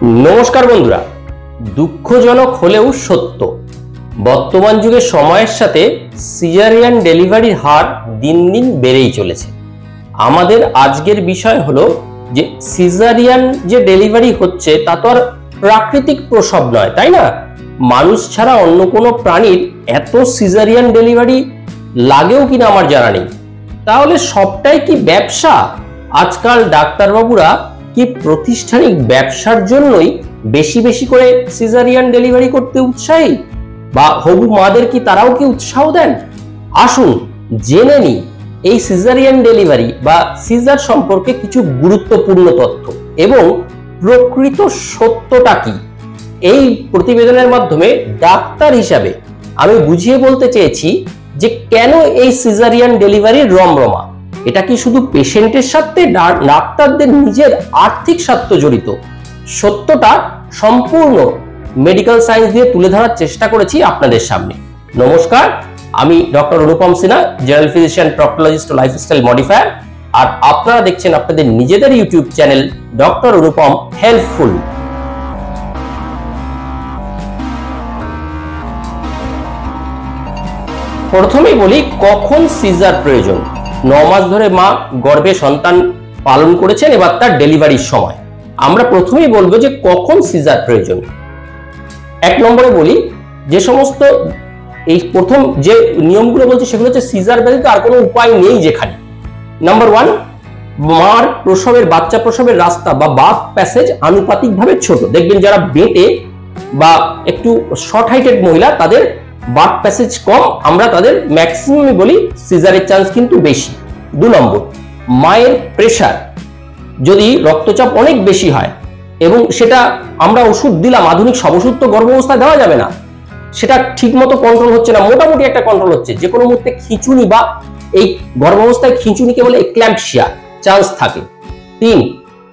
নমস্কার বন্ধুরা, দুঃখজনক হলেও সত্য, বর্তমান যুগে সময়ের সাথে সিজারিয়ান ডেলিভারির হার দিন দিন বেড়েই চলেছে। আমাদের আজকের বিষয় হলো যে সিজারিয়ান যে ডেলিভারি হচ্ছে তা তো আর প্রাকৃতিক প্রসব নয়, তাই না? মানুষ ছাড়া অন্য কোনো প্রাণীর এত সিজারিয়ান ডেলিভারি লাগেও কিনা আমার জানা নেই। তাহলে সবটাই কি ব্যবসা? আজকাল ডাক্তারবাবুরা কি প্রাতিষ্ঠানিক ব্যবসার জন্যই বেশি বেশি করে সিজারিয়ান ডেলিভারি করতে উৎসাহী, বা হবু মাদের কি তারাও কি উৎসাহ দেন? আসুন জেনে নিই এই সিজারিয়ান ডেলিভারি বা সিজার সম্পর্কে কিছু গুরুত্বপূর্ণ তথ্য এবং প্রকৃত সত্যটা কি। এই প্রতিবেদনের মাধ্যমে ডাক্তার হিসাবে আমি বুঝিয়ে বলতে চেয়েছি যে কেন এই সিজারিয়ান ডেলিভারির রমরমা। এটা কি শুধু পেশেন্টের সাথে ডাক্তারদের নিজের আর্থিক স্বার্থ জড়িত? সত্যটা সম্পূর্ণ মেডিকেল সায়েন্স দিয়ে তুলে ধরার চেষ্টা করেছি আপনাদের সামনে। নমস্কার, আমি ডক্টর অনুপম সিনহা, জেনারেল ফিজিশিয়ান, প্রক্টোলজিস্ট ও লাইফস্টাইল মডিফায়ার, আর আপনারা দেখছেন আপনাদের নিজেদের ইউটিউব চ্যানেল ডক্টর অনুপম হেল্পফুল। প্রথমেই বলি কখন সিজার প্রয়োজন। 9 মাস ধরে মা গর্ভে সন্তান পালন করেছেন, এবার তার ডেলিভারির সময়। আমরা প্রথমেই বলবো যে কখন সিজার প্রয়োজন। 1 নম্বরে বলি যে সমস্ত এই প্রথম যে নিয়মগুলো বলছে সেগুলো হচ্ছে সিজার ব্যতীত আর কোনো উপায় নেই যেখানে। নাম্বার 1, মার প্রসবের বাচ্চা প্রসবের রাস্তা বা বার্থ প্যাসেজ আনুপাতিকভাবে ছোট। দেখবেন যারা বেটে বা একটু শর্ট হাইটেড মহিলা তাদের বার্থ প্যাসেজ কম, আমরা তাদের ম্যাক্সিমামই বলি সিজারের চান্স কিন্তু বেশি। 2 নম্বর, মায়ের প্রেসার যদি রক্তচাপ অনেক বেশি হয় এবং সেটা আমরা ওষুধ দিলাম, আধুনিক সব ওষুধ তো গর্ভাবস্থায় দেওয়া যাবে না, সেটা ঠিকমতো কন্ট্রোল হচ্ছে না, মোটামুটি একটা কন্ট্রোল হচ্ছে, যে কোনো মুহূর্তে খিঁচুনি বা এই গর্ভাবস্থায় খিঁচুনিকে বলে এক্ল্যাম্পসিয়া চান্স থাকে। 3,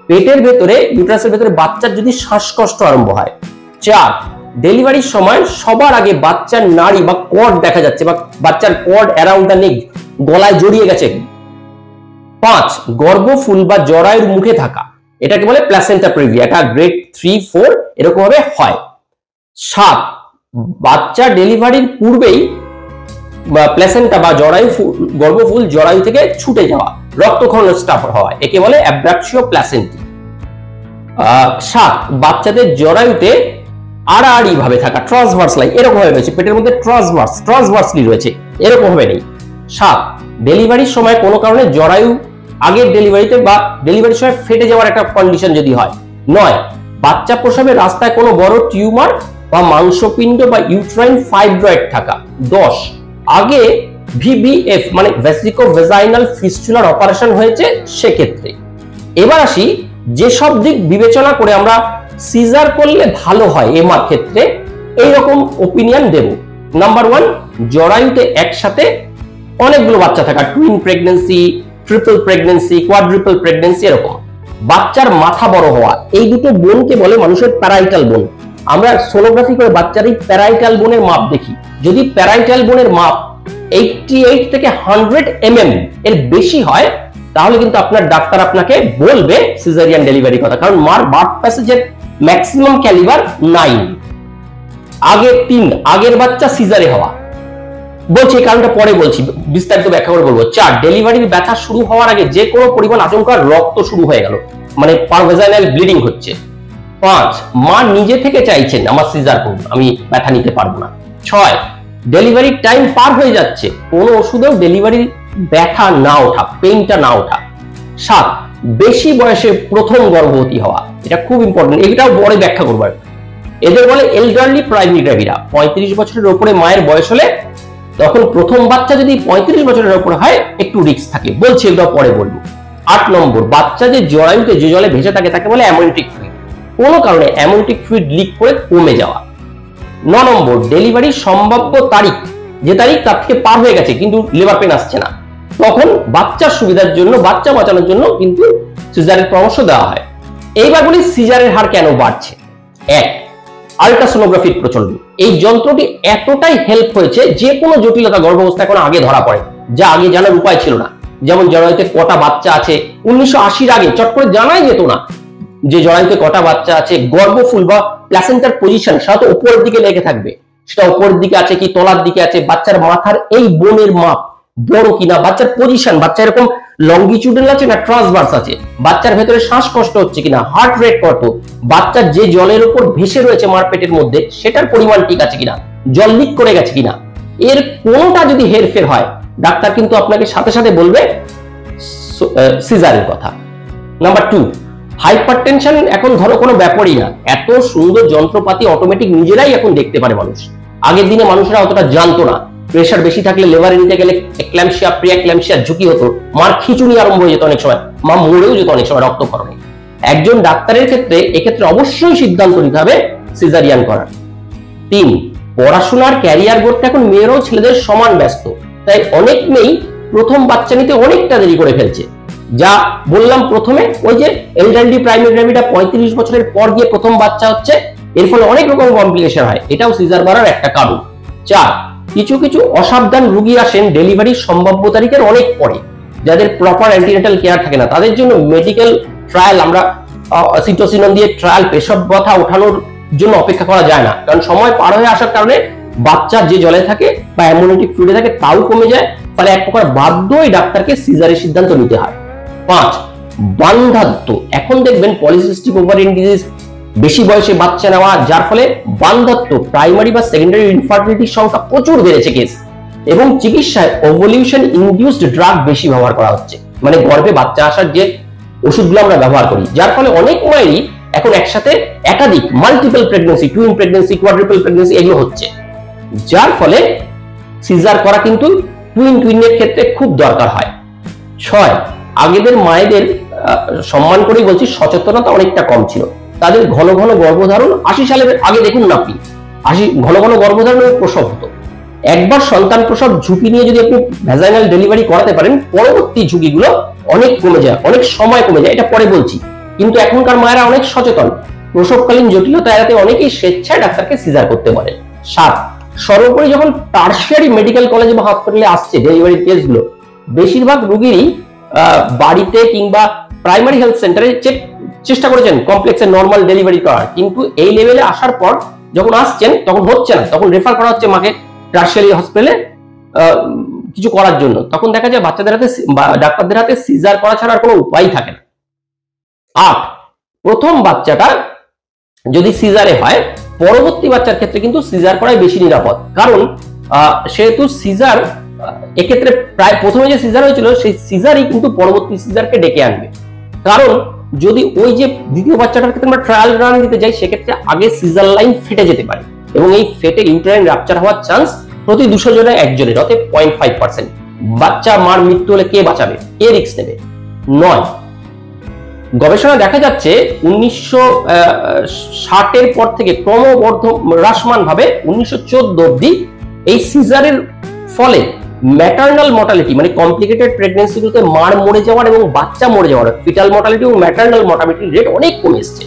পেটের ভেতরে ইউটেরাসের ভেতরে বাচ্চার যদি শ্বাসকষ্ট আরম্ভ হয়। 4, ডেলিভারির সময় সবার আগে বাচ্চার নাড়ি বা কর্ড দেখা যাচ্ছে বা বাচ্চার কর্ড অ্যারাউন্ড দ্য নেক গলায় জড়িয়ে গেছে। 5, গর্ভফুল বা জরায়ুর মুখে থাকা, এটাকে বলে প্ল্যাসেন্টা প্রিভিয়া, এটা গ্রেড 3, 4 এরকম ভাবে হয়। 7, বাচ্চা ডেলিভারির পূর্বেই প্ল্যাসেন্টা বা জরায়ু গর্ভফুল জরায়ু থেকে ছুটে যাওয়া, রক্তক্ষরণ স্টাফ হওয়া, একে বলে অ্যাব্রাপশিও প্ল্যাসেন্টি। 7, বাচ্চাদের জরায়ুতে আড়াআড়ি ভাবে থাকা, ট্রান্সভার্স লাইন এরকম ভাবে রয়েছে, পেটের মধ্যে ট্রান্সভার্সলি রয়েছে, এরকম ভাবে নেই। 7, ডেলিভারির সময় কোনো কারণে জরায়ু আগের ডেলিভারিতে বা ডেলিভারির সময় ফেটে যাওয়ার একটা কন্ডিশন যদি হয়। 9, বাচ্চা প্রসবের রাস্তায় কোনো বড় টিউমার বা মাংসপিণ্ড বা ইউট্রাইন ফাইব্রয়েড থাকা। 10, আগে ভিভিএফ মানে ভেসিকো-ভেজাইনাল ফিস্টুলার অপারেশন হয়েছে সেক্ষেত্রে। এবার আসি যেসব দিক বিবেচনা করে আমরা সিজার করলে ভালো হয় এমার ক্ষেত্রে, এইরকম ওপিনিয়ন দেব। নাম্বার 1, জরায়ুতে একসাথে অনেকগুলো বাচ্চা থাকা, twin pregnancy, triple pregnancy, quadruple pregnancy এরকম। বাচ্চার মাথা বড় হওয়া, এই দুটো বোনকে বলে মানুষের প্যারাইটাল বোন। আমরা সোনোগ্রাফি করে বাচ্চার এই প্যারাইটাল বোনের মাপ দেখি, যদি প্যারাইটাল বোনের মাপ 88 থেকে 100 mm এর বেশি হয় তাহলে কিন্তু আপনার ডাক্তার আপনাকে বলবে সিজারিয়ান ডেলিভারি কথা, কারণ মার বার্থ প্যাসেজের ম্যাক্সিমাম ক্যালিবার 9। আগের বাচ্চা সিজারে হওয়া বলছি, এই কারণটা পরে বলছি, বিস্তারিত ব্যাখ্যা করে বলবো। 4, ডেলিভারির ব্যথা শুরু হওয়ার আগে যে কোনো পরিমাণ আচমকা রক্ত শুরু হয়ে গেল, মানে পারভেজাইনাল ব্লিডিং হচ্ছে। 5, মা নিজে থেকে চাইছেন আমার সিজার করুন, আমি ব্যথা নিতে পারবো না। 6, ডেলিভারির টাইম পার হয়ে যাচ্ছে, কোনো ওষুধেও ডেলিভারির ব্যথা না ওঠা, পেইনটা না ওঠা। 7, বেশি বয়সে প্রথম গর্ভবতী হওয়া, এটা খুব ইম্পর্টেন্ট, এটাও পরে ব্যাখ্যা করবো। এদের বলে এলডারলি প্রাইমারি গ্র্যাভিডা, 35 বছরের উপরে মায়ের বয়স হলে তখন প্রথম বাচ্চা যদি 35 বছরের উপরে হয় একটু রিস্ক থাকে, বলছি এগুলো পরে বলবো। 8 নম্বর, বাচ্চা যে জরায়ুতে যে জলে ভেসে থাকে তাকে বলে অ্যামনিওটিক ফ্লুইড, কোনো কারণে অ্যামনিওটিক ফ্লুইড লিক করে কমে যাওয়া। 9 নম্বর, ডেলিভারির সম্ভাব্য তারিখ, যে তারিখ তার থেকে পার হয়ে গেছে কিন্তু লেবার পেন আসছে না, তখন বাচ্চার সুবিধার জন্য, বাচ্চা বাঁচানোর জন্য কিন্তু সিজারের পরামর্শ দেওয়া হয়। এইবার বলি সিজারের হার কেন বাড়ছে। 1, আল্ট্রাসোনোগ্রাফির প্রচলন। এই যন্ত্রটি এতটাই হেল্প হয়েছে যে কোনো জটিলতা গর্ভাবস্থায় এখন আগে ধরা পড়ে, যা আগে জানার উপায় ছিল না। যেমন জরায়ুতে কটা বাচ্চা আছে 1980 আগে চট করে জানাই যেত না, যে জরায়ুতে কটা বাচ্চা আছে, গর্ভফুল বা প্ল্যাসেন্টার পজিশন সাধারণত উপরের দিকে লেগে থাকবে, সেটা উপরের দিকে আছে কি তলার দিকে আছে, বাচ্চার মাথার এই বোনের মাপ বড় কিনা, বাচ্চার পজিশন, বাচ্চা এরকম লঙ্গিটিউডাল আছে না ট্রান্সভার্স আছে, বাচ্চার ভেতরে শ্বাসকষ্ট হচ্ছে কিনা, হার্ট রেট কত, বাচ্চার যে জলের উপর ভেসে রয়েছে মার পেটের মধ্যে সেটার পরিমাণ ঠিক আছে কিনা, জল লিক করে গেছে কিনা, এর কোনটা যদি হেরফের হয় ডাক্তার কিন্তু আপনাকে সাথে সাথে বলবে সিজারের কথা। নাম্বার 2, হাইপারটেনশন এখন ধরো কোনো ব্যাপারই না, এত সুন্দর যন্ত্রপাতি অটোমেটিক নিজেরাই এখন দেখতে পারে মানুষ। আগের দিনে মানুষরা অতটা জানতো না, প্রেশার বেশি থাকলে লেবারে নিতে গেলে এক্ল্যাম্পসিয়া প্রি এক্ল্যাম্পসিয়ার ঝুঁকি হতো, মার খিঁচুনি আরম্ভ হয়ে যেত, অনেক সময় মা মরেও যেত অনেক সময় রক্তক্ষরণে। একজন ডাক্তারের ক্ষেত্রে এক্ষেত্রে অবশ্যই সিদ্ধান্ত নিতে হবে সিজারিয়ান করার। 3, পড়াশোনার ক্যারিয়ার গড়তে এখন মেয়েরাও ছেলেদের সমান ব্যস্ত, তাই অনেক মেয়েই প্রথম বাচ্চা নিতে অনেকটা দেরি করে ফেলছে। যা বললাম প্রথমে, ওই যে এলডারলি প্রাইমারি গ্র্যাভিটা 35 বছরের পর গিয়ে প্রথম বাচ্চা হচ্ছে, এর ফলে অনেক রকম কমপ্লিকেশন হয়, এটাও সিজার করার একটা কারণ। 4, কিছু কিছু অসাবধান রোগী আসেন ডেলিভারির সম্ভাব্য তারিখের অনেক পরে, যাদের প্রপার অ্যান্টিনেটাল কেয়ার থাকে না, তাদের জন্য মেডিকেল ট্রায়াল, আমরা সিটোসিনন দিয়ে ট্রায়াল, পেশব ব্যথা ওঠানোর জন্য অপেক্ষা করা যায় না, কারণ সময় পার হয়ে আসার কারণে বাচ্চা যে জলে থাকে বা অ্যামনিওটিক ফ্লুইডে থাকে তাও কমে যায়, ফলে এক প্রকার বাধ্যই ডাক্তারকে সিজারের সিদ্ধান্ত নিতে হয়। 5, বান্ধাত্ব, এখন দেখবেন পলিসিস্টিক ওভারিয়ান ডিজিজ, বেশি বয়সে বাচ্চা নেওয়া, যার ফলে বান্ধাত্ব, প্রাইমারি বা সেকেন্ডারি ইনফার্টিলিটির সংখ্যা প্রচুর বেড়েছে কেস, এবং চিকিৎসায় ওভুলেশন ইনডিউসড ড্রাগ বেশি ব্যবহার করা হচ্ছে, মানে গর্ভে বাচ্চা আসার যে ওষুধগুলো আমরা ব্যবহার করি, যার ফলে অনেক মায়েরই এখন একসাথে একাধিক multiple pregnancy, twin pregnancy, quadruple pregnancy এগুলো হচ্ছে, যার ফলে সিজার করা কিন্তু টুইনের ক্ষেত্রে খুব দরকার হয়। 6, আগেদের মায়েদের সম্মান করেই বলছি, সচেতনতা অনেকটা কম ছিল, তাদের ঘন ঘন গর্ভধারণ, 80 সালের আগে দেখুন না আপনি, ঘন ঘন গর্ভধারণ প্রসব হতো। একবার সন্তান প্রসব ঝুঁকি নিয়ে যদি আপনি ভ্যাজাইনাল ডেলিভারি করাতে পারেন, পরবর্তী ঝুঁকিগুলো অনেক কমে যায়, অনেক সময় কমে যায়, এটা পরে বলছি। কিন্তু এখনকার মায়েরা অনেক সচেতন, প্রসবকালীন জটিলতা এড়াতে অনেকেই স্বেচ্ছায় ডাক্তারকে সিজার করতে পারে। 7, সর্বোপরি যখন টার্সিয়ারি মেডিকেল কলেজ বা হসপিটালে আসছে ডেলিভারি কেসগুলো, বেশিরভাগ রোগীরই বাড়িতে কিংবা প্রাইমারি হেলথ সেন্টারে চেষ্টা করেছেন কমপ্লেক্সে নর্মাল ডেলিভারি করার, কিন্তু এই লেভেলে আসার পর যখন আসছেন তখন হচ্ছে না, তখন রেফার করা হচ্ছে মাকে টার্সিয়ারি হসপিটালে কিছু করার জন্য, তখন দেখা যায় বাচ্চাদের হাতে, ডাক্তারদের হাতে সিজার করা ছাড়া আর কোনো উপায় থাকে না। 8, প্রথম বাচ্চাটা যদি সিজারে হয়, পরবর্তী বাচ্চার ক্ষেত্রে কিন্তু সিজার করাই বেশি নিরাপদ, কারণ সেহেতু সিজার এক্ষেত্রে প্রায় প্রথমে যে সিজার হয়েছিল সেই সিজারই কিন্তু পরবর্তী সিজারকে ডেকে আনবে, কারণ যদি ওই যে দ্বিতীয় বাচ্চাটার ক্ষেত্রে আমরা ট্রায়াল রান দিতে যাই, সেক্ষেত্রে আগে সিজার লাইন ফেটে যেতে পারে, এবং এই ফেটে ইউটেরাইন রাপচার হওয়ার চান্স প্রতি 200 জনে একজনের, অতএব 0.5%। বাচ্চা মার মৃত্যু হলে কে বাঁচাবে, কে রিস্ক নেবে? 9, গবেষণা দেখা যাচ্ছে 1960 এর পর থেকে ক্রমবর্ধমান ভাবে 1914 অবধি এই সিজারের ফলে ম্যাটারনাল মর্টালিটি, মানে কমপ্লিকেটেড প্রেগন্যান্সিগুলোতে মার মরে যাওয়ার এবং বাচ্চা মরে যাওয়ার ফিটাল মর্টালিটি এবং ম্যাটারনাল মর্টালিটি রেট অনেক কমে এসেছে।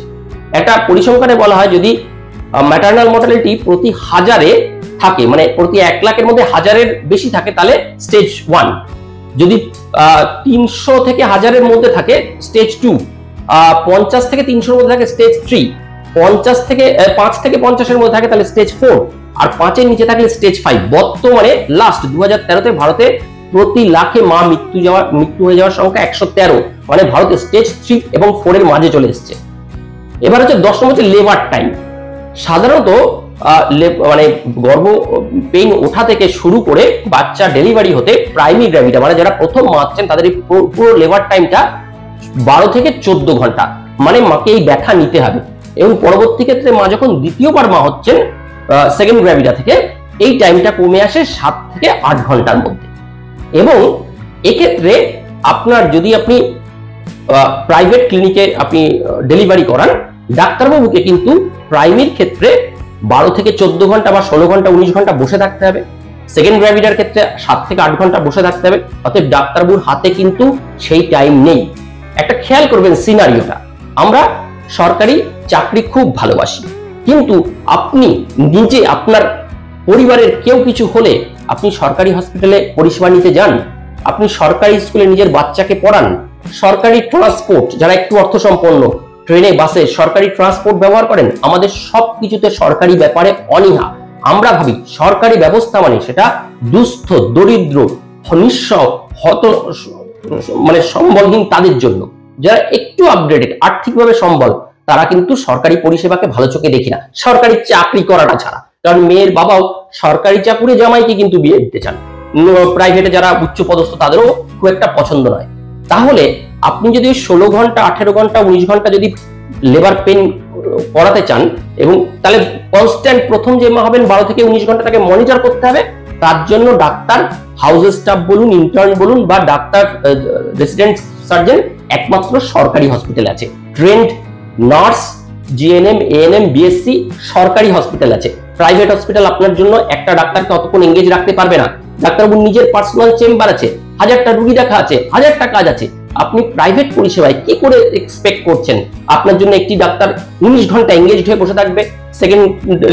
একটা পরিসংখ্যানে বলা হয়, যদি ম্যাটারনাল মর্টালিটি প্রতি 1000-এ থাকে, মানে প্রতি 1 লাখের মধ্যে 1000-এর বেশি থাকে, তাহলে স্টেজ 1, যদি 300 থেকে 1000-এর মধ্যে থাকে স্টেজ 2, 50 থেকে 300-এর মধ্যে থাকে স্টেজ 3, 5 থেকে 50-এর মধ্যে থাকে তাহলে স্টেজ 4, আর 5-এর নিচে থাকলে স্টেজ 5। বর্তমানে লাস্ট 2013-তে ভারতে প্রতি লাখে মা মৃত্যু হয়ে যাওয়ার সংখ্যা 113, মানে ভারতে স্টেজ 3 এবং 4 এর মাঝে চলে এসেছে। এবার হচ্ছে 10 নম্বর হচ্ছে লেবার টাইম। সাধারণত মানে গর্ভ পেইন ওঠা থেকে শুরু করে বাচ্চা ডেলিভারি হতে প্রাইমারি গ্র্যাভিটা, মানে যারা প্রথম মা হচ্ছেন তাদের এই পুরো লেবার টাইমটা 12 থেকে 14 ঘন্টা, মানে মাকে এই ব্যথা নিতে হবে, এবং পরবর্তী ক্ষেত্রে মা যখন দ্বিতীয়বার মা হচ্ছেন সেকেন্ড গ্র্যাভিটা থেকে, এই টাইমটা কমে আসে 7 থেকে 8 ঘন্টার মধ্যে। এবং এক্ষেত্রে আপনার যদি আপনি প্রাইভেট ক্লিনিকে আপনি ডেলিভারি করান, ডাক্তারবাবুকে কিন্তু প্রাইমারির ক্ষেত্রে 12 থেকে 14 ঘন্টা বা 16 ঘন্টা 19 ঘন্টা বসে থাকতে হবে, সেকেন্ড গ্র্যাভিটার ক্ষেত্রে 7 থেকে 8 ঘন্টা বসে থাকতে হবে, অতএব ডাক্তারবাবুর হাতে কিন্তু সেই টাইম নেই। একটা খেয়াল করবেন সিনারিওটা, আমরা সরকারি চাকরি খুব ভালোবাসি, কিন্তু আপনি নিজে আপনার পরিবারের কেউ কিছু হলে আপনি সরকারি হসপিটালে পরিষেবা নিতে যান, আপনি সরকারি স্কুলে নিজের বাচ্চাকে পড়ান, সরকারি ট্রান্সপোর্ট, যারা একটু অর্থ সম্পন্ন ট্রেনে, বাসে, সরকারি ট্রান্সপোর্ট ব্যবহার করেন, আমাদের সবকিছুতে সরকারি ব্যাপারে অনীহা। আমরা ভাবি সরকারি ব্যবস্থা মানে সেটা দুস্থ, দরিদ্র, নিঃস্ব, হত মানে সম্বলহীন তাদের জন্য। যারা একটু আপডেটেড, আর্থিকভাবে সম্বল, তারা কিন্তু সরকারি পরিষেবাকে ভালো চোখে দেখি না, সরকারি চাকরি করাটা ছাড়া। কারণ মেয়ের বাবাও সরকারি চাকুরি জামাইকে কিন্তু বিয়ে দিতে চান, প্রাইভেটে যারা উচ্চ পদস্থ তাদেরও খুব একটা পছন্দ নয়। তাহলে আপনি যদি 16 ঘন্টা, 18 ঘন্টা, 19 ঘন্টা যদি লেবার পেন করাতে চান, এবং তাহলে কনস্ট্যান্ট প্রথম যে মা হবেন 12 থেকে 19 ঘন্টা তাকে মনিটর করতে হবে। তার জন্য ডাক্তার, হাউস স্টাফ বলুন, ইন্টার্ন বলুন, বা ডাক্তার, রেসিডেন্ট সার্জন একমাত্র সরকারি হসপিটাল আছে। Trend nurse, GNM, ANM, BSc সরকারি হসপিটাল আছে। প্রাইভেট হসপিটাল আপনার জন্য একটা ডাক্তারকে অতক্ষণ এঙ্গেজ রাখতে পারবে না। ডাক্তারবাবুর নিজের পার্সোনাল চেম্বার আছে, 1000টা রুগী দেখা আছে, 1000টা কাজ আছে। আপনি প্রাইভেট পরিষেবায় কি করে এক্সপেক্ট করছেন আপনার জন্য একটি ডাক্তার 19 ঘন্টা এঙ্গেজড হয়ে বসে থাকবে? সেকেন্ড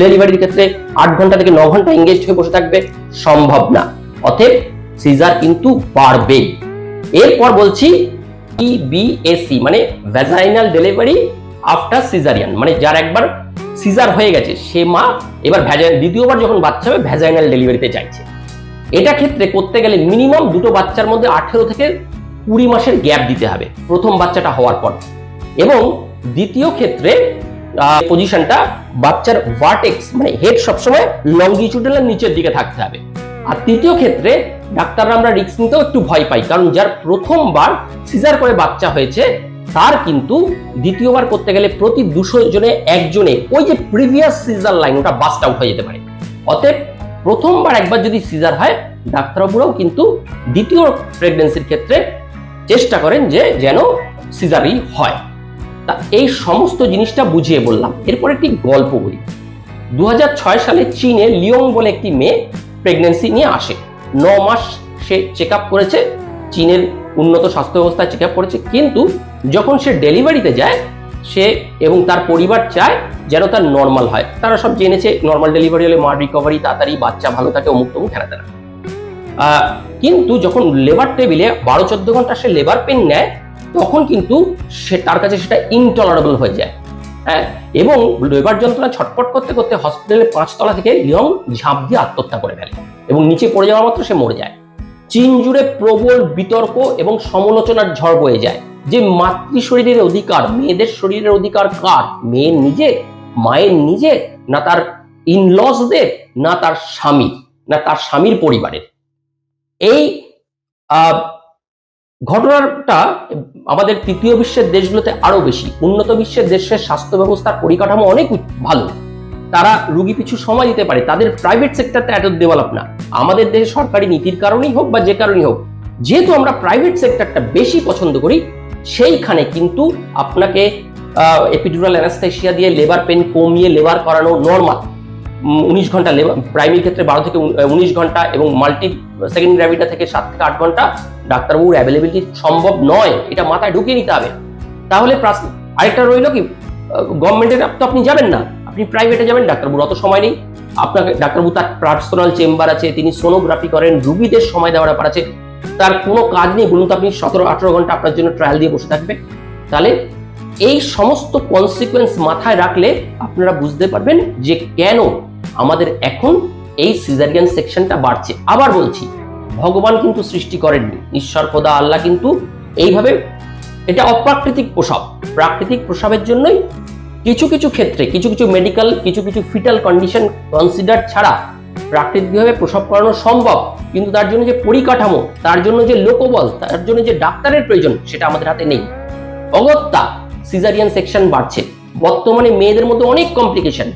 ডেলিভারির ক্ষেত্রে 8 ঘন্টা থেকে 9 ঘন্টা এঙ্গেজড হয়ে বসে থাকবে? সম্ভব না। অতএব সিজার কিন্তু বাড়বে। এরপর বলছি ইবিএসি মানে ভ্যাজাইনাল ডেলিভারি আফটার সিজারিয়ান, মানে যার একবার সিজার হয়ে গেছে সে মা এবার দ্বিতীয়বার যখন বাচ্চা হবে ভ্যাজাইনাল ডেলিভারিতে চাইছে। এটা ক্ষেত্রে করতে গেলে মিনিমাম দুটো বাচ্চার মধ্যে 18 থেকে 20 মাসের গ্যাপ দিতে হবে প্রথম বাচ্চাটা হওয়ার পর। এবং দ্বিতীয় ক্ষেত্রে পজিশনটা বাচ্চার ভার্টেক্স মানে হেড সবসময় লংগিটিউডাল নিচের দিকে থাকতে হবে। আর তৃতীয় ক্ষেত্রে ডাক্তাররা আমরা রিস্ক নিতেও একটু ভয় পাই, কারণ যার প্রথমবার সিজার করে বাচ্চা হয়েছে তার কিন্তু দ্বিতীয়বার করতে গেলে প্রতি 200 জনে একজনে ওই যে প্রিভিয়াস সিজার লাইন ওটা বাস্ট আউট হয়ে যেতে পারে। অতএব প্রথমবার একবার যদি সিজার হয় ডাক্তারবাবুরাও কিন্তু দ্বিতীয় প্রেগন্যান্সির ক্ষেত্রে চেষ্টা করেন যে যেন সিজারই হয়। তা এই সমস্ত জিনিসটা বুঝিয়ে বললাম। এরপর একটি গল্প বলি। 2006 সালে চীনে লিওং বলে একটি মেয়ে প্রেগন্যান্সি নিয়ে আসে। 9 মাস সে চেক আপ করেছে, চীনের উন্নত স্বাস্থ্য ব্যবস্থায় চেক আপ করেছে, কিন্তু যখন সে ডেলিভারিতে যায় সে এবং তার পরিবার চায় যেন তার নর্মাল হয়। তারা সব জেনেছে নর্মাল ডেলিভারি হলে মার রিকভারি তাড়াতাড়ি, বাচ্চা ভালো থাকে, অমুক তমুক হেনা তেনা। কিন্তু যখন লেবার টেবিলে 12-14 ঘন্টা সে লেবার পেন নেয় তখন কিন্তু সে তার কাছে সেটা ইনটলারেবল হয়ে যায়। হ্যাঁ, এবং লেবার যন্ত্রণা ছটপট করতে করতে হসপিটালের 5 তলা থেকে লিওং ঝাঁপ দিয়ে আত্মহত্যা করে ফেলে এবং নিচে পড়ে যাওয়া মাত্র সে মরে যায়। চীন জুড়ে প্রবল বিতর্ক এবং সমালোচনার ঝড় বয়ে যায় যে মাতৃ শরীরের অধিকার, মেয়েদের শরীরের অধিকার কার? মেয়ের নিজের, মায়ের নিজের, না তার ইনলসদের, না তার স্বামী, না তার স্বামীর পরিবারের? এই ঘটনাটা আমাদের তৃতীয় বিশ্বের দেশগুলোতে আরো বেশি। উন্নত বিশ্বের দেশের স্বাস্থ্য ব্যবস্থার পরিকাঠামো অনেক ভালো, তারা রুগী পিছু সময় দিতে পারে, তাদের প্রাইভেট সেক্টরটা এত ডেভেলপ না। আমাদের দেশে সরকারি নীতির কারণেই হোক বা যে কারণেই হোক, যেহেতু আমরা প্রাইভেট সেক্টরটা বেশি পছন্দ করি, সেইখানে কিন্তু আপনাকে এপিডুরাল অ্যানাস্থেসিয়া দিয়ে লেবার পেন কমিয়ে লেবার করানো নর্মাল। 19 ঘন্টা লেবার, প্রাইমারি ক্ষেত্রে 12 থেকে 19 ঘন্টা, এবং মাল্টি সেকেন্ড গ্র্যাভিটা থেকে 7 থেকে 8 ঘন্টা ডাক্তারবাবুর অ্যাভেলেবিলিটি সম্ভব নয়, এটা মাথায় ঢুকিয়ে নিতে হবে। তাহলে আরেকটা রইল কি, গভর্নমেন্টের তো আপনি যাবেন না, আপনি প্রাইভেটে যাবেন, ডাক্তারবাবুর অত সময় নেই। আপনাকে ডাক্তারবাবু তার পার্সোনাল চেম্বার আছে, তিনি সোনোগ্রাফি করেন, রুগীদের সময় দেওয়ার ব্যাপার আছে, তার কোনো কাজ নেই। বলুন তো আপনি 17-18 ঘন্টা আপনার জন্য ট্রায়াল দিয়ে বসে থাকবে? তাহলে এই সমস্ত কনসিকুয়েন্স মাথায় রাখলে আপনারা বুঝতে পারবেন যে কেন আমাদের এখন এই সিজারিয়ান সেকশনটা বাড়ছে। আবার বলছি, ভগবান কিন্তু সৃষ্টি করেননি, ঈশ্বর খোদা আল্লাহ কিন্তু এইভাবে, এটা অপ্রাকৃতিক প্রসব। প্রাকৃতিক প্রসবের জন্যই কিছু কিছু ক্ষেত্রে কিছু কিছু মেডিকেল, কিছু কিছু ফিটাল কন্ডিশন কনসিডার ছাড়া প্রাকৃতিকভাবে প্রসব করানো সম্ভব, কিন্তু তার জন্য যে পরিকাঠামো, তার জন্য যে লোকবল, তার জন্য যে ডাক্তারের প্রয়োজন, সেটা আমাদের হাতে নেই। অগত্যা সিজারিয়ান সেকশন বাড়ছে। বর্তমানে মেয়েদের মধ্যে অনেক কমপ্লিকেশন,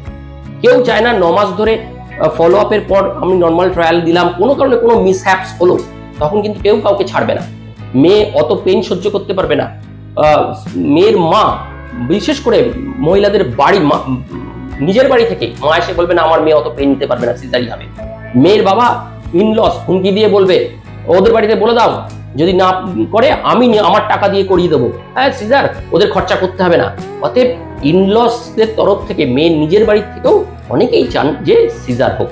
কেউ চায় না 9 মাস ধরে ফলো আপের পর আমি নর্মাল ট্রায়াল দিলাম, কোনো কারণে কোনো মিসহ্যাপস হলো, তখন কিন্তু কেউ কাউকে ছাড়বে না। মেয়ে অত পেন সহ্য করতে পারবে না। মেয়ের মা, বিশেষ করে মহিলাদের বাড়ি, নিজের বাড়ি থেকে মা এসে বলবে না আমার মেয়ে অত পেন নিতে পারবে না, সিজারি হবে। মেয়ের বাবা ইনলস হুমকি দিয়ে বলবে ওদের বাড়িতে বলে দাও, যদি না করে আমি আমার টাকা দিয়ে করিয়ে দেবো, হ্যাঁ সিজার, ওদের খরচা করতে হবে না। অতএব ইনলসদের তরফ থেকে, মেয়ের নিজের বাড়ি থেকেও অনেকেই চান যে সিজার হোক।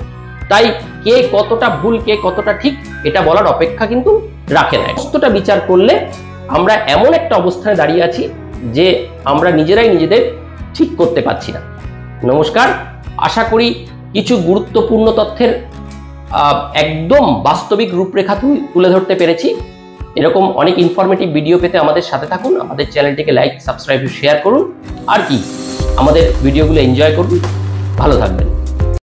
তাই কে কতটা ভুল, কে কতটা ঠিক, এটা বলার অপেক্ষা কিন্তু রাখে না। কতটা বিচার করলে আমরা এমন একটা অবস্থানে দাঁড়িয়ে আছি যে আমরা নিজেরাই নিজেদের ঠিক করতে পারছি না। নমস্কার, আশা করি কিছু গুরুত্বপূর্ণ তথ্যের একদম বাস্তবিক রূপরেখা তুলে ধরতে পেরেছি। এরকম অনেক ইনফরমেটিভ ভিডিও পেতে আমাদের সাথে থাকুন, আমাদের চ্যানেলটিকে লাইক, সাবস্ক্রাইব, শেয়ার করুন, আর কি আমাদের ভিডিওগুলো এনজয় করুন। ভালো থাকবেন।